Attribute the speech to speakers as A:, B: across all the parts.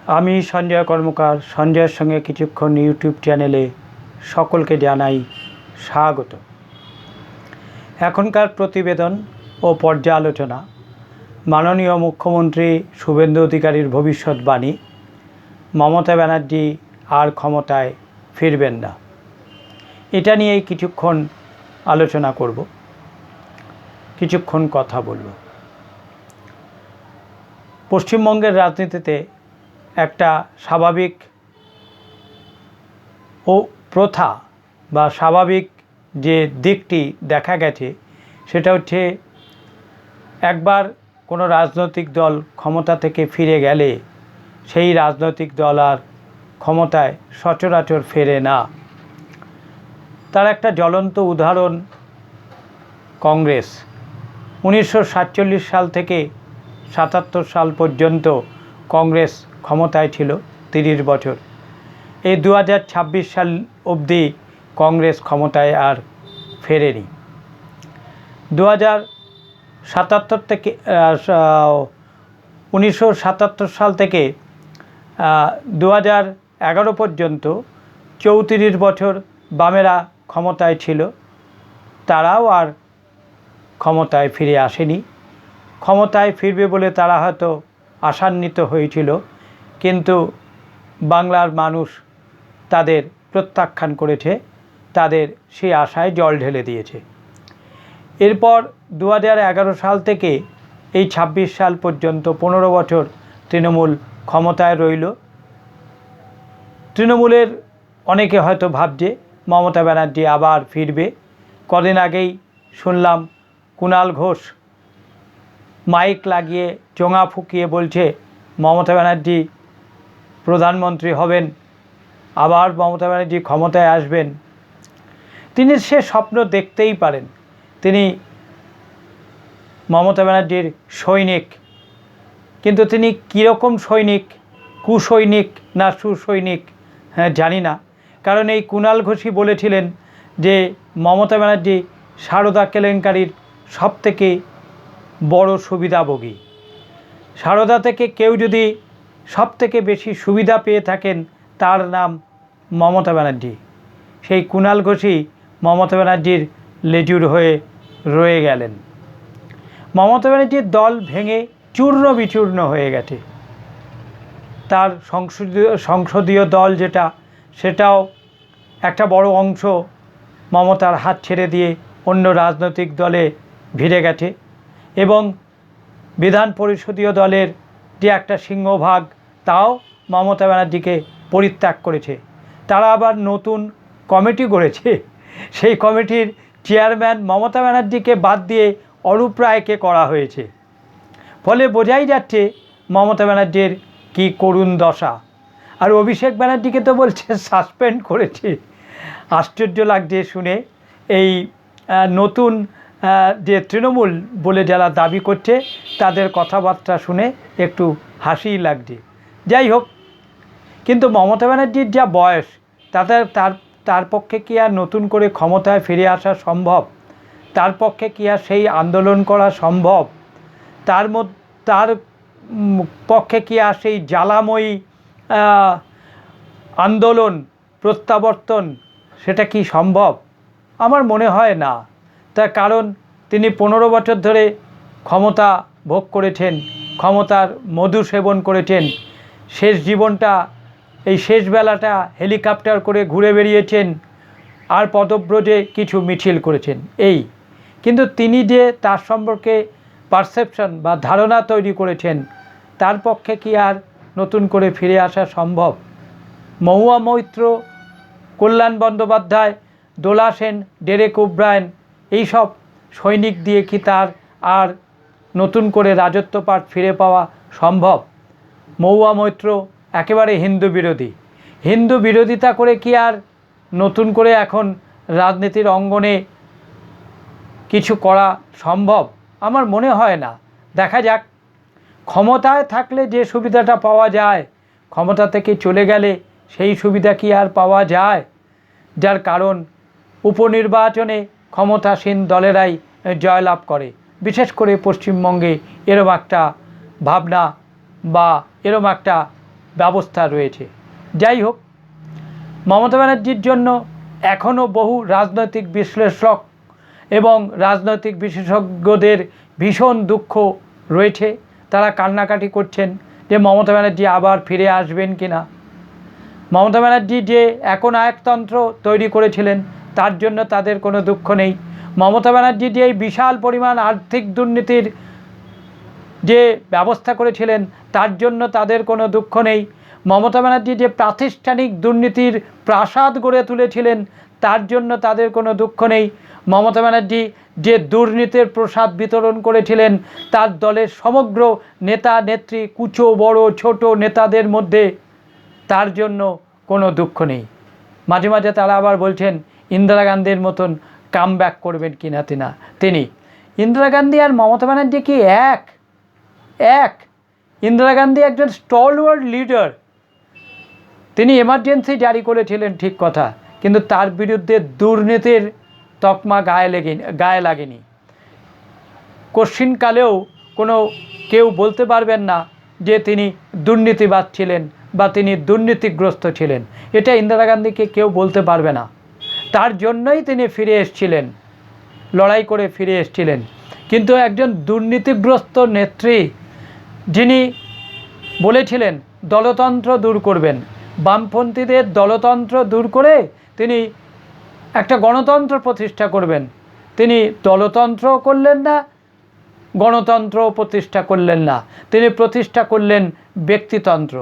A: আমি সঞ্জয় কর্মকার সঞ্জয়ের সঙ্গে কিছুক্ষণ ইউটিউব চ্যানেলে সকলকে জানাই স্বাগত। এখনকার প্রতিবেদন ও পর্যালোচনা মাননীয় মুখ্যমন্ত্রী শুভেন্দু অধিকারীর ভবিষ্যৎবাণী, মমতা ব্যানার্জি আর ক্ষমতায় ফিরবেন না। এটা নিয়েই কিছুক্ষণ আলোচনা করব, কিছুক্ষণ কথা বলব। পশ্চিমবঙ্গের রাজনীতিতে একটা স্বাভাবিক ও প্রথা বা স্বাভাবিক যে দিকটি দেখা গেছে সেটা হচ্ছে, একবার কোনো রাজনৈতিক দল ক্ষমতা থেকে ফিরে গেলে সেই রাজনৈতিক দল আর ক্ষমতায় সচরাচর ফেরে না। তার একটা জ্বলন্ত উদাহরণ কংগ্রেস। 1947 সাল থেকে 77 সাল পর্যন্ত কংগ্রেস ক্ষমতায় ছিল 30 বছর। এই 2026 সাল অবধি কংগ্রেস ক্ষমতায় আর ফেরেনি। 1977 সাল থেকে 2011 পর্যন্ত 34 বছর বামেরা ক্ষমতায় ছিল, তারাও আর ক্ষমতায় ফিরে আসেনি। ক্ষমতায় ফিরবে বলে তারা হয়তো আশান্বিত হয়েছিল, কিন্তু বাংলার মানুষ তাদের প্রত্যাখ্যান করেছে, তাদের সেই আশায় জল ঢেলে দিয়েছে। এরপর 2011 সাল থেকে এই 26 সাল পর্যন্ত 15 বছর তৃণমূল ক্ষমতায় রইল। তৃণমূলের অনেকে হয়তো ভাবছে মমতা ব্যানার্জি আবার ফিরবে। কদিন আগেই শুনলাম কুণাল ঘোষ মাইক লাগিয়ে চোঙা ফুঁকিয়ে বলছে মমতা ব্যানার্জি প্রধানমন্ত্রী হবেন, আবার মমতা ব্যানার্জি ক্ষমতায় আসবেন। তিনি সে স্বপ্ন দেখতেই পারেন। তিনি মমতা ব্যানার্জির সৈনিক, কিন্তু তিনি কীরকম সৈনিক, কুসৈনিক না সুসৈনিক জানি না। কারণ এই কুণাল ঘোষই বলেছিলেন যে মমতা ব্যানার্জি সারদা কেলেঙ্কারির সবথেকে বড় সুবিধাভোগী। সারদা থেকে কেউ যদি সবথেকে বেশি সুবিধা পেয়ে থাকেন তার নাম মমতা ব্যানার্জি। সেই কুণাল ঘোষই মমতা ব্যানার্জির লেজুর হয়ে রয়ে গেলেন। মমতা ব্যানার্জির দল ভেঙে চূর্ণ বিচূর্ণ হয়ে গেছে। তার সংসদীয় দল যেটা, সেটাও একটা বড় অংশ মমতার হাত ছেড়ে দিয়ে অন্য রাজনৈতিক দলে ভিড়ে গেছে, এবং বিধান পরিষদীয় দলের যে একটা সিংহভাগ তাও মমতা ব্যানার্জিকে পরিত্যাগ করেছে। তারা আবার নতুন কমিটি গড়েছে, সেই কমিটির চেয়ারম্যান মমতা ব্যানার্জিকে বাদ দিয়ে অরূপ রায়কে করা হয়েছে। ফলে বোঝাই যাচ্ছে মমতা ব্যানার্জির কী করুণ দশা। আর অভিষেক ব্যানার্জিকে তো বলছে সাসপেন্ড করেছে। আশ্চর্য লাগছে শুনে। এই নতুন যে তৃণমূল বলে যারা দাবি করছে তাদের কথাবার্তা শুনে একটু হাসিই লাগছে। যাই হোক, কিন্তু মমতা ব্যানার্জির যা বয়স, তার পক্ষে কি আর নতুন করে ক্ষমতায় ফিরে আসা সম্ভব? তার পক্ষে কি আর সেই আন্দোলন করা সম্ভব? তার পক্ষে কি আর সেই জ্বালাময়ী আন্দোলন প্রত্যাবর্তন সেটা কি সম্ভব? আমার মনে হয় না। তার কারণ তিনি 15 বছর ধরে ক্ষমতা ভোগ করেছেন, ক্ষমতার মধু সেবন করেছেন। শেষ জীবনটা, এই শেষ বেলাটা হেলিকপ্টার করে ঘুরে বেরিয়েছেন, আর পদব্রজে কিছু মিছিল করেছেন এই। কিন্তু তিনি যে তার সম্পর্কে পারসেপশন বা ধারণা তৈরি করেছেন, তার পক্ষে কি আর নতুন করে ফিরে আসা সম্ভব? মহুয়া মৈত্র, কল্যাণ বন্দ্যোপাধ্যায়, দোলা সেন, ডেরেক ওব্রায়েন, এইসব সৈনিক দিয়ে কি তার আর নতুন করে রাজত্ব পাঠ ফিরে পাওয়া সম্ভব? মহুয়া মৈত্র একেবারে হিন্দু বিরোধী। হিন্দু বিরোধিতা করে কি আর নতুন করে এখন রাজনীতির অঙ্গনে কিছু করা সম্ভব? আমার মনে হয় না। দেখা যাক। ক্ষমতায় থাকলে যে সুবিধাটা পাওয়া যায়, ক্ষমতা থেকে চলে গেলে সেই সুবিধা কি আর পাওয়া যায়? যার কারণ উপনির্বাচনে ক্ষমতাসীন দলেরাই জয়লাভ করে। বিশেষ করে পশ্চিমবঙ্গে এরম একটা ভাবনা বা এরম একটা ব্যবস্থা রয়েছে। যাই হোক, মমতা ব্যানার্জির জন্য এখনও বহু রাজনৈতিক বিশ্লেষক এবং রাজনৈতিক বিশেষজ্ঞদের ভীষণ দুঃখ রয়েছে। তারা কান্নাকাটি করছেন যে মমতা ব্যানার্জি আবার ফিরে আসবেন কি না। মমতা ব্যানার্জি যে একনায়কতন্ত্র তৈরি করেছিলেন তার জন্য তাদের কোনো দুঃখ নেই। মমতা ব্যানার্জি যে এই বিশাল পরিমাণ আর্থিক দুর্নীতির যে ব্যবস্থা করেছিলেন তার জন্য তাদের কোনো দুঃখ নেই। মমতা ব্যানার্জি যে প্রাতিষ্ঠানিক দুর্নীতির প্রাসাদ গড়ে তুলেছিলেন তার জন্য তাদের কোনো দুঃখ নেই। মমতা ব্যানার্জি যে দুর্নীতির প্রসাদ বিতরণ করেছিলেন তার দলের সমগ্র নেতা নেত্রী, কুচো বড় ছোট নেতাদের মধ্যে, তার জন্য কোনো দুঃখ নেই। মাঝে মাঝে তারা আবার বলছেন ইন্দিরা গান্ধীর মতন কামব্যাক করবেন কিনা তিনি। ইন্দিরা গান্ধী আর মমতা ব্যানার্জি কি এক? ইন্দিরা গান্ধী একজন স্টলওয়ার্ড লিডার। তিনি এমার্জেন্সি জারি করেছিলেন ঠিক কথা, কিন্তু তার বিরুদ্ধে দুর্নীতির তকমা গায়ে লাগেনি। কশ্চিনকালেও কেউ বলতে পারবেন না যে তিনি দুর্নীতিবাজ ছিলেন বা তিনি দুর্নীতিগ্রস্ত ছিলেন। এটা ইন্দিরা গান্ধীকে কেউ বলতে পারবে না। তার জন্যই তিনি ফিরে এসেছিলেন, লড়াই করে ফিরে এসেছিলেন। কিন্তু একজন দুর্নীতিগ্রস্ত নেত্রী যিনি বলেছিলেন দলতন্ত্র দূর করবেন, বামপন্থীদের দলতন্ত্র দূর করে তিনি একটা গণতন্ত্র প্রতিষ্ঠা করবেন, তিনি দলতন্ত্র করলেন না, গণতন্ত্র প্রতিষ্ঠা করলেন না, তিনি প্রতিষ্ঠা করলেন ব্যক্তিতন্ত্র।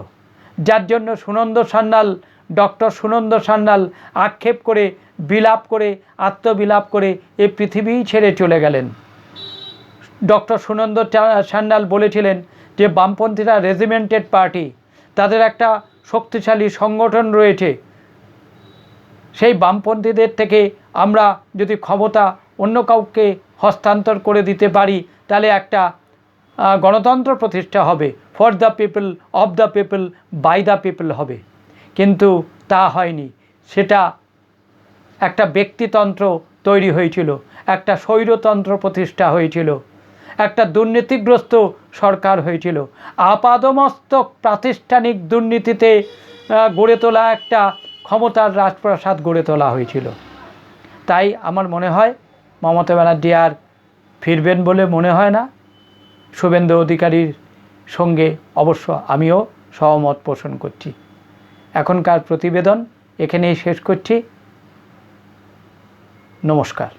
A: যার জন্য ডক্টর সুনন্দ সান্যাল আক্ষেপ করে, বিলাপ করে, আত্মবিলাপ করে এই পৃথিবী ছেড়ে চলে গেলেন। ডক্টর সুনন্দ সান্যাল বলেছিলেন যে বামপন্থীরা রেজিমেন্টেড পার্টি, তাদের একটা শক্তিশালী সংগঠন রয়েছে। সেই বামপন্থীদের থেকে আমরা যদি ক্ষমতা অন্য কাউকে হস্তান্তর করে দিতে পারি তাহলে একটা গণতন্ত্র প্রতিষ্ঠা হবে, for the people, of the people, by the people হবে। কিন্তু তা হয়নি। সেটা একটা ব্যক্তিতন্ত্র তৈরি হয়েছিল, একটা স্বৈরতন্ত্র প্রতিষ্ঠা হয়েছিল, একটা দুর্নীতিগ্রস্ত সরকার হয়েছিল। আপাদমস্তক প্রাতিষ্ঠানিক দুর্নীতিতে গড়ে তোলা একটা ক্ষমতার রাজপ্রাসাদ গড়ে তোলা হয়েছিল। তাই আমার মনে হয় মমতা ব্যানার্জি আর ফিরবেন বলে মনে হয় না। শুভেন্দু অধিকারীর সঙ্গে অবশ্য আমিও সহমত পোষণ করছি। এখনকার প্রতিবেদন এখানেই শেষ করছি। নমস্কার।